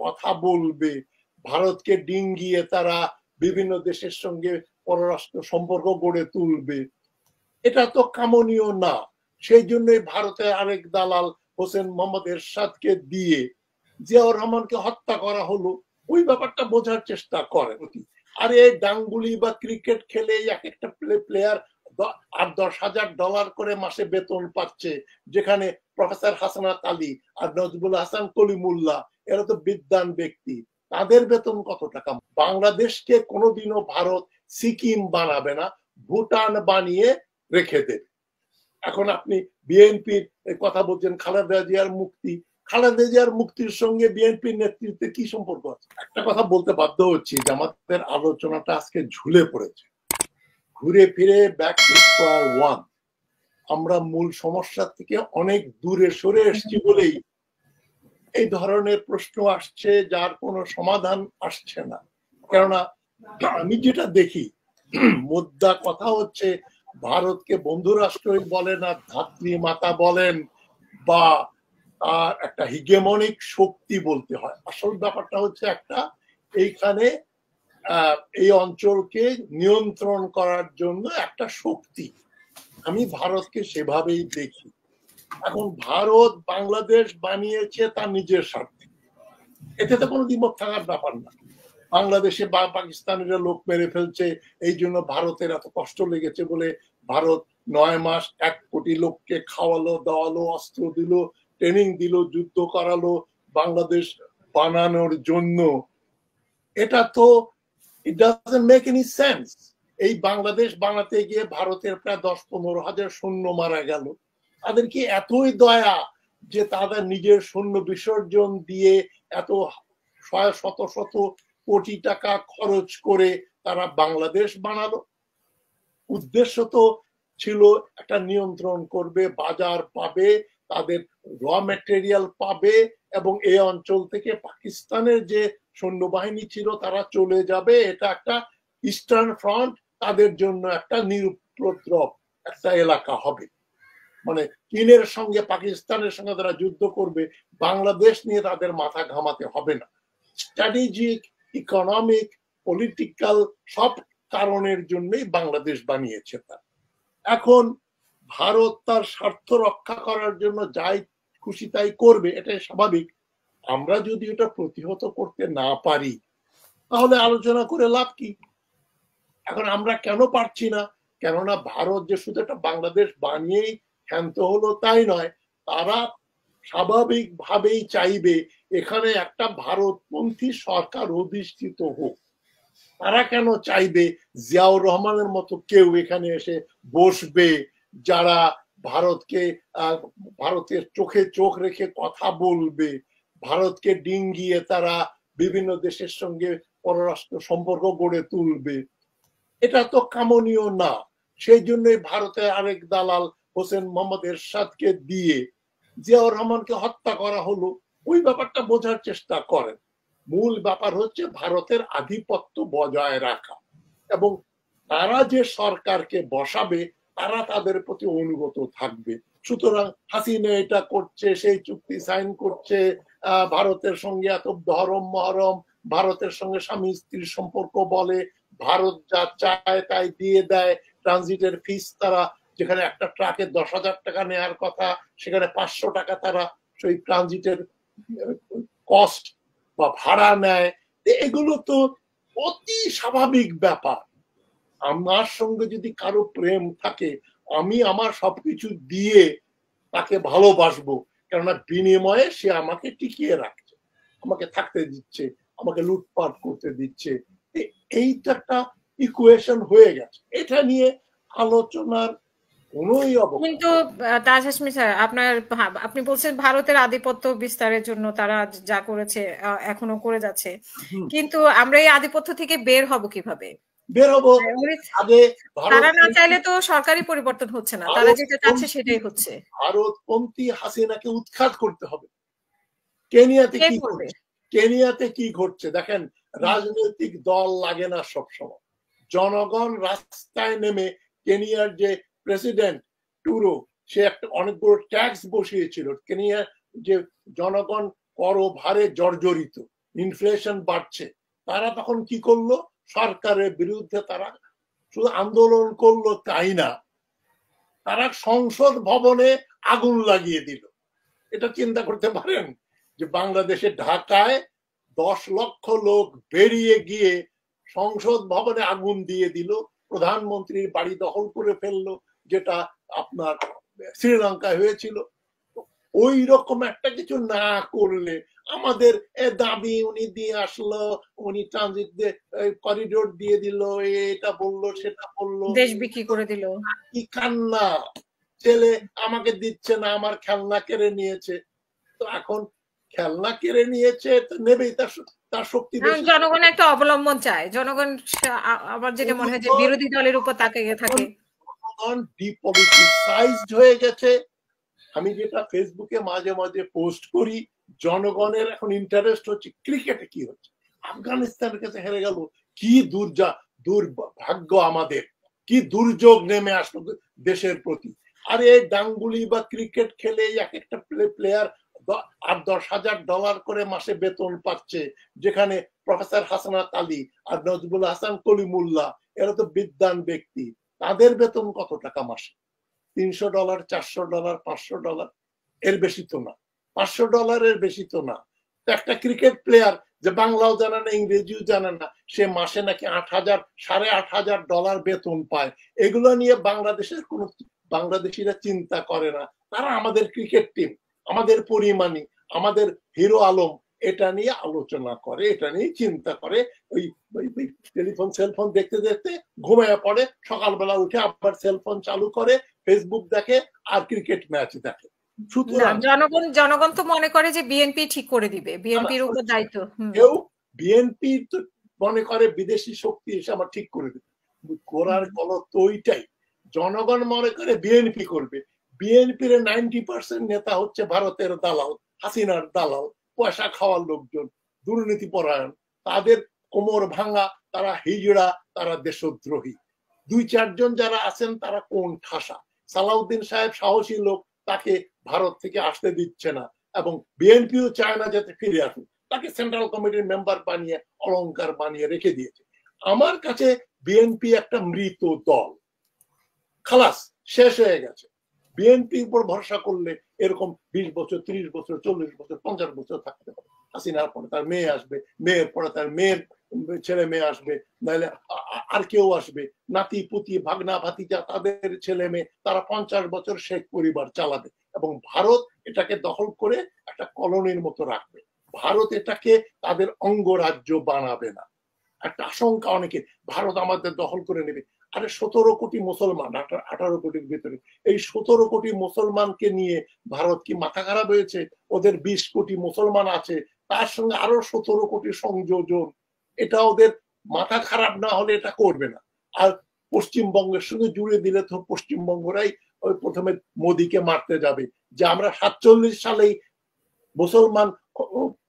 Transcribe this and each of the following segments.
কথা বলবে, ভারতকে ডিঙ্গিয়ে তারা বিভিন্ন দেশের সঙ্গে পররাষ্ট্র সম্পর্ক গড়ে তুলবে, এটা তো কামনীয় না। সেই জন্যই ভারতের আরেক দালাল হোসেন মোহাম্মদ এরশাদকে দিয়ে জিয়াউর রহমানকে হত্যা করা হলো, ওই ব্যাপারটা বোঝার চেষ্টা করে। আর এই ডাঙ্গুলি বা ক্রিকেট খেলে এক একটা প্লেয়ার $8-10,000 করে মাসে বেতন পাচ্ছে, যেখানে প্রফেসর হাসানাত আলী আর নজরুল হাসান কলিমুল্লাহ এরা তো বিদ্বান ব্যক্তি, তাদের বেতন কত টাকা? বাংলাদেশকে কোনোদিনও ভারত সিকিম বানাবে না, ভুটান বানিয়ে রেখে দেবে। এখন আপনি বিএনপির কথা বলছেন, খালেদা জিয়ার মুক্তি, খালেদা জিয়ার মুক্তির সঙ্গে বিএনপির নেতৃত্বে কি সম্পর্ক আছে? একটা কথা বলতে বাধ্য হচ্ছি যে আমাদের আলোচনাটা আজকে ঝুলে পড়েছে, ঘুরে ফিরে ব্যাক টু স্কয়ার ওয়ান। আমরা মূল সমস্যা থেকে অনেক দূরে সরে এসেছি বলেই এই ধরনের প্রশ্ন আসছে, যার কোনো সমাধান আসছে না। কেননা আমি যেটা দেখি, মুদ্রা কথা হচ্ছে ভারতকে বন্ধু রাষ্ট্রই বলেন আর ধাত্রী মাতা বলেন বা একটা হিগেমনিক শক্তি বলতে হয়, আসল ব্যাপারটা হচ্ছে একটা এইখানে এই অঞ্চলকে নিয়ন্ত্রণ করার জন্য একটা শক্তি। আমি ভারতকে সেভাবেই দেখি। এখন ভারত বাংলাদেশ বানিয়েছে তার নিজের স্বার্থে, এতে তো কোনো দ্বিমত থাকার ব্যাপার না। বাংলাদেশে বা পাকিস্তানিরা লোক মেরে ফেলছে, এই জন্য ভারতের এত কষ্ট লেগেছে বলে ভারত 9 মাস 1 কোটি লোককে খাওয়ালো দাওয়ালো, অস্ত্র দিল, ট্রেনিং দিল, যুদ্ধ করালো বাংলাদেশ বানানোর জন্য। এটা তো it doesn't make any sense. এই বাংলাদেশ বানাতে গিয়ে ভারতের প্রায় 10-15 হাজার সৈন্য মারা গেল। তাদের কি এতই দয়া যে তাদের নিজের সৈন্য বিসর্জন দিয়ে এত শত শত কোটি টাকা খরচ করে তারা বাংলাদেশ বানালো? উদ্দেশ্য তো ছিল একটা নিয়ন্ত্রণ করবে, বাজার পাবে, তাদের র ম্যাটেরিয়াল পাবে, এবং এই অঞ্চল থেকে পাকিস্তানের যে সৈন্যবাহিনী ছিল তারা চলে যাবে। এটা একটা ইস্টার্ন ফ্রন্ট, তাদের জন্য একটা নিরুপদ্রব একটা এলাকা হবে। মানে চীনের সঙ্গে পাকিস্তানের সঙ্গে তারা যুদ্ধ করবে, বাংলাদেশ নিয়ে তাদের মাথা ঘামাতে হবে না। স্ট্র্যাটেজিক, ইকোনমিক, পলিটিক্যাল সব কারণের জন্যই বাংলাদেশ বানিয়েছে। তার এখন ভারত তার স্বার্থ রক্ষা করার জন্য যাই খুশি তাই করবে, এটাই স্বাভাবিক। আমরা যদি এটা প্রতিহত করতে না পারি তাহলে আলোচনা করে লাভ কি? এখন আমরা কেন পারছি না? কেননা ভারত যে শুধু একটা বাংলাদেশ বানিয়েই ক্ষান্ত হলো তাই নয়, তারা স্বাভাবিকভাবেই চাইবে এখানে একটা ভারতপন্থী সরকার অধিষ্ঠিত হোক। তারা কেন চাইবে জিয়াউর রহমানের মতো কেউ এখানে এসে বসবে, যারা ভারতকে ভারতের চোখে চোখ রেখে কথা বলবে, ভারতকে ডিঙ্গিয়ে তারা বিভিন্ন দেশের সঙ্গে পররাষ্ট্র সম্পর্ক গড়ে তুলবে? এটা তো কামনীয় না। সেই জন্যই ভারতের আরেক দালাল হোসেন মোহাম্মদ এরশাদকে দিয়ে জিয়াউর রহমানকে হত্যা করা হলো, ওই ব্যাপারটা বোঝার চেষ্টা করেন। মূল ব্যাপার হচ্ছে ভারতের আধিপত্য বজায় রাখা, এবং তারা যে সরকারকে বসাবে তারা তাদের প্রতি অনুগত থাকবে। সুতরাং হাসিনা এটা করছে, সেই চুক্তি সাইন করছে, ভারতের সঙ্গে এত ধরম মহরম, ভারতের সঙ্গে স্বামী স্ত্রীর সম্পর্ক বলে, ভারত যা চায় তাই দিয়ে দেয়, ট্রানজিটের ফিস তারা যেখানে একটা ট্রাকে 10,000 টাকা নেওয়ার কথা সেখানে 500 টাকা তারা সেই ট্রানজিটের কস্ট বা ভাড়া নেয়। এগুলো তো অতি স্বাভাবিক ব্যাপার। আমার সঙ্গে যদি কারো প্রেম থাকে, আমি আমার সবকিছু দিয়ে তাকে ভালোবাসবো, কেননা বিনিময়ে সে আমাকে টিকিয়ে রাখছে, আমাকে থাকতে দিচ্ছে, আমাকে লুটপাট করতে দিচ্ছে। এইটা একটা ইকুয়েশন হয়ে গেছে, এটা নিয়ে আলোচনার কোনোই অবকাশ। কিন্তু তাজ হাশমি স্যার, আপনি বলছেন ভারতের আধিপত্য বিস্তারের জন্য তারা যা করেছে এখনো করে যাচ্ছে, কিন্তু আমরা এই আধিপত্য থেকে বের হব কিভাবে? বের হবো আগে তারা না চাইলে তো সরকারি পরিবর্তন হচ্ছে না, তারা যেটা চাচ্ছে সেটাই হচ্ছে। ভারতপন্থী হাসিনাকে উৎখাত করতে হবে। কেনিয়াতে কি করছে? কেনিয়াতে কি ঘটছে দেখেন। রাজনৈতিক দল লাগে না সবসময়, জনগণ রাস্তায় নেমে কেনিয়ার যে প্রেসিডেন্ট টুরো, সে একটা অনেকগুলো ট্যাক্স বসিয়েছিল। কেনিয়ার যে জনগণ করভারে জর্জরিত, ইনফ্লেশন বাড়ছে, তারা তখন কি করলো? সরকারের বিরুদ্ধে তারা শুধু আন্দোলন করলো তাই না, তারা সংসদ ভবনে আগুন লাগিয়ে দিল। এটা চিন্তা করতে পারেন যে বাংলাদেশে ঢাকায় 10 লক্ষ লোক বেরিয়ে গিয়ে সংসদ ভবনে আগুন দিয়ে দিল, প্রধানমন্ত্রীর বাড়ি দখল করে ফেললো, যেটা আপনার শ্রীলঙ্কায় হয়েছিল। ওই রকম একটা কিছু না করলে আমাদের দাবি উনি দিয়ে আসলো, উনি ট্রানজিট দিয়ে করিডোর দিয়ে দিল, এটা বললো সেটা বললো, দেশ বিক্রি করে দিল, কি কান্না, ছেলে আমাকে দিচ্ছে না, আমার খেলনা কেড়ে নিয়েছে। তো এখন খেলনা কেড়ে নিয়েছে তো নেবেই, তার শক্তি বেশি। জনগণ একটা অবলম্বন চায়, জনগণ আবার যেটা মনে হয় যে বিরোধী দলের উপর তাকিয়ে থাকে। জনগণ ডিপলিটিসাইজড হয়ে গেছে। আমি যেটা ফেসবুকে মাঝে মাঝে পোস্ট করি, জনগণের এখন ইন্টারেস্ট হচ্ছে ক্রিকেটে কি হচ্ছে। আফগানিস্তানের কাছে হেরে গেল, কি দুর্ভাগ্য আমাদের, কি দুর্যোগ নেমে আসলো দেশের প্রতি। আর এই গাঙ্গুলি বা ক্রিকেট খেলে এক একটা প্লেয়ার $8-10,000 করে মাসে বেতন পাচ্ছে, যেখানে প্রফেসর হাসানাত আলী আর নজরুল হাসান কলিমুল্লাহ এরা তো বিদ্বান ব্যক্তি, তাদের বেতন কত টাকা মাসে? $300, $400, $500, এর বেশি তো না। $500 বেশি তো না। তো একটা ক্রিকেট প্লেয়ার যে বাংলাও জানে না, ইংরেজিও জানে না, সে মাসে নাকি $8,000-8,500 বেতন পায়। এগুলো নিয়ে বাংলাদেশের কোন বাংলাদেশিরা চিন্তা করে না। তারা আমাদের ক্রিকেট টিম, আমাদের পরিমাণী, আমাদের হিরো আলম, এটা নিয়ে আলোচনা করে, এটা নিয়ে চিন্তা করে। ওই টেলিফোন সেলফোন দেখতে দেখতে ঘুমিয়ে পড়ে, সকালবেলা উঠে আবার সেলফোন চালু করে, ফেসবুক দেখে আর ক্রিকেট ম্যাচ দেখে। সুতরাং জনগণ তো মনে করে যে বিএনপি ঠিক করে দিবে, বিএনপির উপর দায়িত্ব। কেউ বিএনপি তো মনে করে বিদেশি শক্তি এসে আমার ঠিক করে দিবে, করার গলত তো ওইটাই। জনগণ মনে করে বিএনপি করবে। বিএনপির 90% নেতা হচ্ছে ভারতের দালাল, হাসিনার দালাল, পয়সা খাওয়ার লোকজন, দুর্নীতি পরায়ণ, তাদের কোমর ভাঙা, তারা হিজড়া, তারা দেশদ্রোহী। 2-4 জন যারা আছেন তারা কোন ঠাসা। সালাউদ্দিন সাহেব সাহসী লোক, তাকে ভারত থেকে আসতে দিচ্ছে না, এবং বিএনপিও চায় না যাতে ফিরে আসুন, তাকে সেন্ট্রাল কমিটির মেম্বার বানিয়ে অলংকার বানিয়ে রেখে দিয়েছে। আমার কাছে বিএনপি একটা মৃত দল, খালাস, শেষ হয়ে গেছে। বিএনপি উপর ভরসা করলে এরকম 20 বছর, 30 বছর, 40 বছর, 50 বছর থাকতে হবে। হাসিনার পরে তার মেয়ে আসবে, মেয়ের পরে তার মেয়ের ছেলে মেয়ে আসবে, নাহলে আর কেউ আসবে, নাতি পুতি ভাগনা ভাতিজা, তাদের ছেলে মেয়ে, তারা 50 বছর শেখ পরিবার চালাবে, এবং ভারত এটাকে দখল করে একটা কলোনির মতো রাখবে। ভারত এটাকে তাদের অঙ্গরাজ্য বানাবে না। একটা আশঙ্কা অনেকে, ভারত আমাদের দখল করে নেবে। আরে 17 কোটি মুসলমান 18 কোটির ভিতরে, এই 17 কোটি মুসলমানকে নিয়ে ভারত কি মাথা খারাপ হয়েছে? ওদের 20 কোটি মুসলমান আছে, তার সঙ্গে আরো 17 কোটি সংযোজন, এটা ওদের মাথা খারাপ না হলে এটা করবে না। আর পশ্চিমবঙ্গের সঙ্গে জুড়ে দিলে তো পশ্চিমবঙ্গরাই ওই প্রথমে মোদিকে মারতে যাবে, যে আমরা 47 সালেই মুসলমান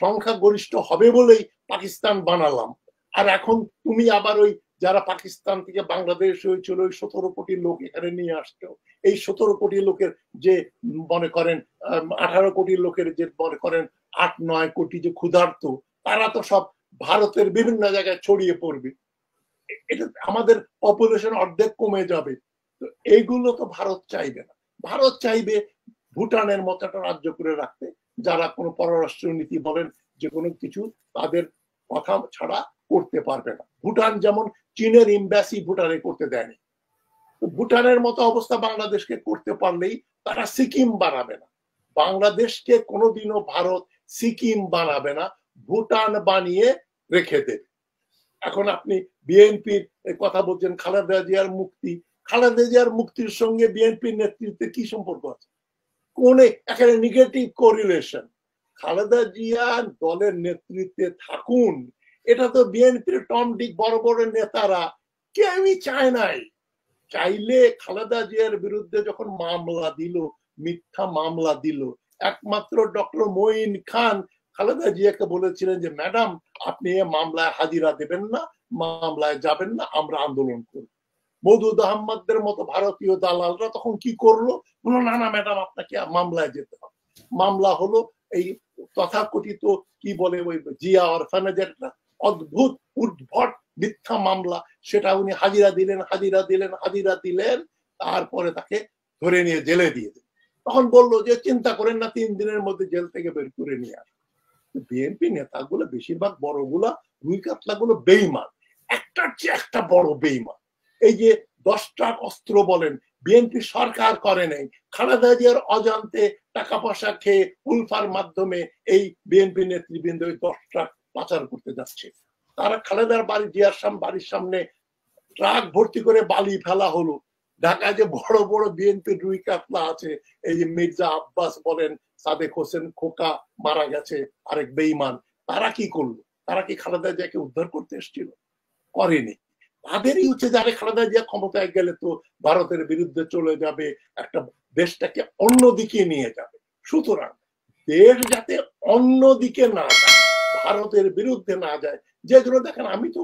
সংখ্যা গরিষ্ঠ হবে বলেই পাকিস্তান বানালাম, আর এখন তুমি আবার ওই যারা পাকিস্তান থেকে বাংলাদেশ হয়েছিল ওই 17 কোটি লোক এখানে নিয়ে আসছো। এই 17 কোটি লোকের যে মনে করেন 18 কোটি লোকের যে মনে করেন 8-9 কোটি যে ক্ষুধার্ত, তারা তো সব ভারতের বিভিন্ন জায়গায় ছড়িয়ে পড়বে। এটা আমাদের পপুলেশন অর্ধেক কমে যাবে। তো এইগুলো তো ভারত চাইবে না। ভারত চাইবে ভুটানের মতো একটা রাজ্য করে রাখতে, যারা কোনো পররাষ্ট্র নীতি বলেন যে কোনো কিছু তাদের কথা ছাড়া করতে পারবে না। ভুটান যেমন চীনের এমবাসি ভুটানে করতে দেয়নি, ভুটানের মতো অবস্থা বাংলাদেশকে করতে পারলেই তারা সিকিম বানাবে না। বাংলাদেশকে কোনোদিনও ভারত সিকিম বানাবে না, ভুটান বানিয়ে রেখে দেবে। এখন আপনি বিএনপির কথা বলছেন খালেদা জিয়ার মুক্তি, খালেদা জিয়ার মুক্তির সঙ্গে বিএনপির নেতৃত্বে কি সম্পর্ক আছে? কোন এখানে নেগেটিভ কোরিলেশন। খালেদা জিয়া দলের নেতৃত্বে থাকুন, এটা তো বিএনপির টম ডিক বড় বড় নেতারা কেউই চায় নাই। চাইলে খালেদা জিয়ার বিরুদ্ধে যখন মামলা দিল, মিথ্যা মামলা দিল, একমাত্র ডক্টর মঈন খান খালেদা জিয়াকে বলেছিলেন যে ম্যাডাম আপনি এ মামলায় হাজিরা দেবেন না, মামলায় যাবেন না, আমরা আন্দোলন করব। মওদুদ আহমদের মতো ভারতীয় দালালরা তখন কি করলো? বললো না না ম্যাডাম আপনাকে মামলায় যেতে হবে। মামলা হলো, এই তথাকথিত কি বলে ওই জিয়া অরফানেজের একটা অদ্ভুত উদ্ভট মিথ্যা মামলা, সেটা উনি হাজিরা দিলেন, তারপরে তাকে ধরে নিয়ে জেলে দিয়ে দিলেন। তখন বললো যে চিন্তা করেন না, 3 দিনের মধ্যে জেল থেকে বের করে নিয়ে আসে। বিএনপি নেতাগুলো বেশিরভাগ বড়গুলা, রুই কাতলাগুলো বেইমান, একটার চেয়ে একটা বড় বেইমান। এই যে 10 ট্রাক অস্ত্র বলেন, বিএনপি সরকার করে নাই, খালেদা জিয়ার অজান্তে টাকা পয়সা খেয়ে উলফার মাধ্যমে এই বিএনপি নেতৃবৃন্দ 10 ট্রাক পাচার করতে যাচ্ছে। তারা খালেদার বাড়ির সামনে ট্রাক ভর্তি করে বালি ফেলা হলো। ঢাকায় যে বড় বড় বিএনপি রুই কাতলা আছে, এই যে মির্জা আব্বাস বলেন, সাদেক হোসেন খোকা মারা গেছে, আরেক বেঈমান, তারা কি করলো? তারা কি খালেদা জিয়াকে উদ্ধার করতে এসেছিল? করেনি। তাদেরই হচ্ছে যারা খালেদা জিয়া ক্ষমতায় গেলে তো ভারতের বিরুদ্ধে চলে যাবে, একটা দেশটাকে অন্যদিকে নিয়ে যাবে। সুতরাং দেশ যাতে অন্যদিকে না যায়, ভারতের বিরুদ্ধে না যায়, যেগুলো দেখেন, আমি তো